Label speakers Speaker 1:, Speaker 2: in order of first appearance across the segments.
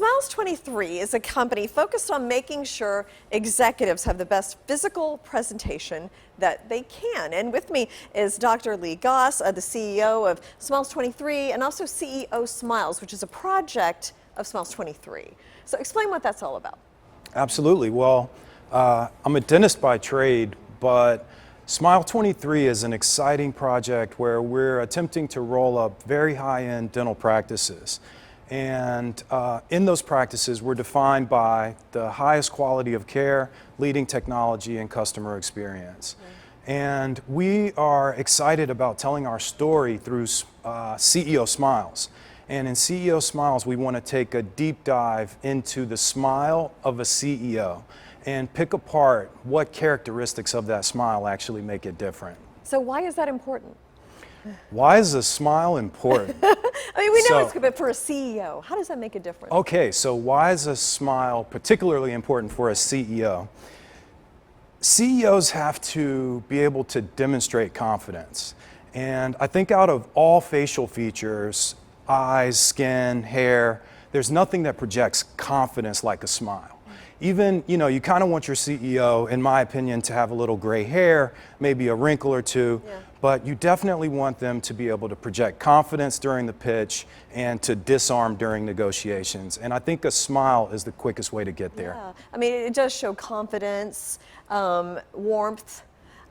Speaker 1: Smiles 23 is a company focused on making sure executives have the best physical presentation that they can. And with me is Dr. Gause, the CEO of Smiles 23 and also CEO Smiles, which is a project of Smiles 23. So explain what that's all about.
Speaker 2: Absolutely. Well, I'm a dentist by trade, but Smile 23 is an exciting project where we're attempting to roll up very high-end dental practices. And in those practices, we're defined by the highest quality of care, leading technology, and customer experience. And we are excited about telling our story through CEO Smiles. And in CEO Smiles, we want to take a deep dive into the smile of a CEO and pick apart what characteristics of that smile actually make it different.
Speaker 1: So why is that important?
Speaker 2: Why is a smile important?
Speaker 1: I mean, we know it's good, but for a CEO, how does that make a difference?
Speaker 2: Okay, so why is a smile particularly important for a CEO? CEOs have to be able to demonstrate confidence. And I think out of all facial features, eyes, skin, hair, there's nothing that projects confidence like a smile. Even, you kind of want your CEO, in my opinion, to have a little gray hair, maybe a wrinkle or two, but you definitely want them to be able to project confidence during the pitch and to disarm during negotiations. And I think a smile is the quickest way to get there.
Speaker 1: Yeah, I mean, it does show confidence, warmth.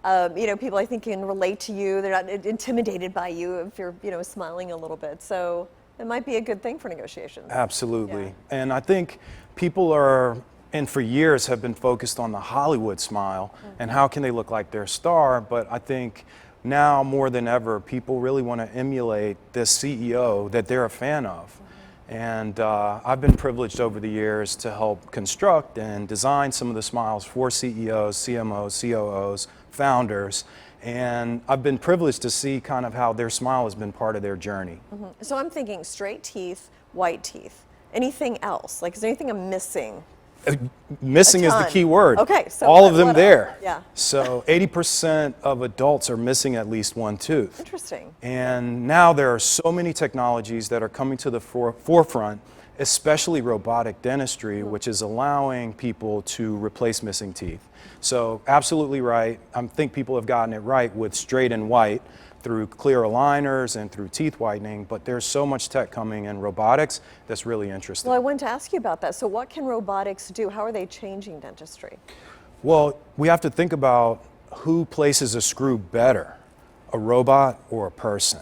Speaker 1: People I think can relate to you. They're not intimidated by you if you're, smiling a little bit. So it might be a good thing for negotiations.
Speaker 2: Absolutely.
Speaker 1: Yeah.
Speaker 2: And I think people are, and for years have been focused on the Hollywood smile and how can they look like their star, but I think now more than ever people really want to emulate this CEO that they're a fan of. And I've been privileged over the years to help construct and design some of the smiles for CEOs, CMOs, COOs, founders, and I've been privileged to see kind of how their smile has been part of their journey.
Speaker 1: So I'm thinking straight teeth, white teeth. Anything else? Like, is there anything I'm missing?
Speaker 2: Missing is the key word.
Speaker 1: Okay, so
Speaker 2: all of them there.
Speaker 1: Yeah.
Speaker 2: So 80% of adults are missing at least one tooth.
Speaker 1: Interesting.
Speaker 2: And now there are so many technologies that are coming to the forefront, especially robotic dentistry, which is allowing people to replace missing teeth. So absolutely right. I think people have gotten it right with straight and white through clear aligners and through teeth whitening, but there's so much tech coming in robotics that's really interesting.
Speaker 1: Well, I wanted to ask you about that. So what can robotics do? How are they changing dentistry?
Speaker 2: Well, we have to think about who places a screw better, a robot or a person.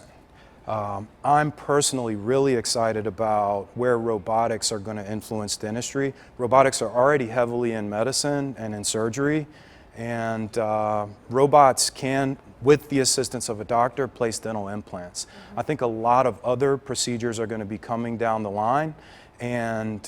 Speaker 2: I'm personally really excited about where robotics are going to influence dentistry. Robotics are already heavily in medicine and in surgery, and robots can, with the assistance of a doctor, place dental implants. I think a lot of other procedures are going to be coming down the line, and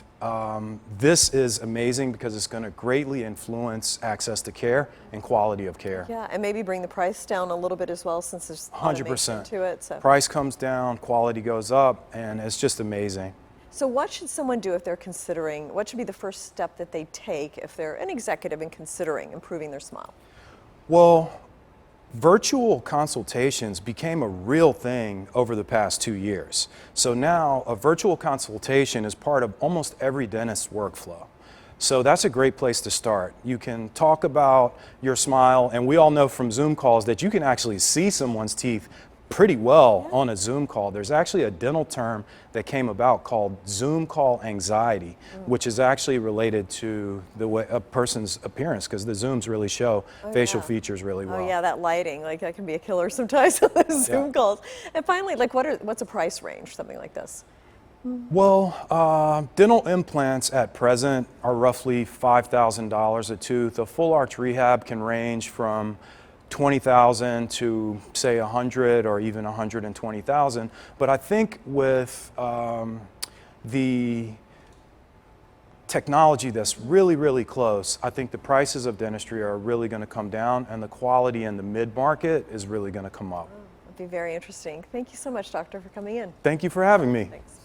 Speaker 2: this is amazing because it's going to greatly influence access to care and quality of care.
Speaker 1: Yeah, and maybe bring the price down a little bit as well, since there's
Speaker 2: 100%
Speaker 1: to it. So.
Speaker 2: Price comes down, quality goes up, and it's just amazing.
Speaker 1: So what should someone do if they're considering, what should be the first step that they take if they're an executive and considering improving their smile?
Speaker 2: Well, virtual consultations became a real thing over the past 2 years. So now a virtual consultation is part of almost every dentist's workflow. So that's a great place to start. You can talk about your smile, and we all know from Zoom calls that you can actually see someone's teeth pretty well on a Zoom call. There's actually a dental term that came about called Zoom call anxiety, which is actually related to the way a person's appearance, because the Zooms really show facial features really well.
Speaker 1: Oh yeah, that lighting, like that can be a killer sometimes on those Zoom calls. And finally, like what's a price range, something like this?
Speaker 2: Well, dental implants at present are roughly $5,000 a tooth. A full arch rehab can range from $20,000 to say $100,000 or even $120,000. But I think with the technology that's really, really close, I think the prices of dentistry are really going to come down, and the quality in the mid-market is really going to come up.
Speaker 1: That'd be very interesting. Thank you so much, Doctor, for coming in.
Speaker 2: Thank you for having me.
Speaker 1: Thanks.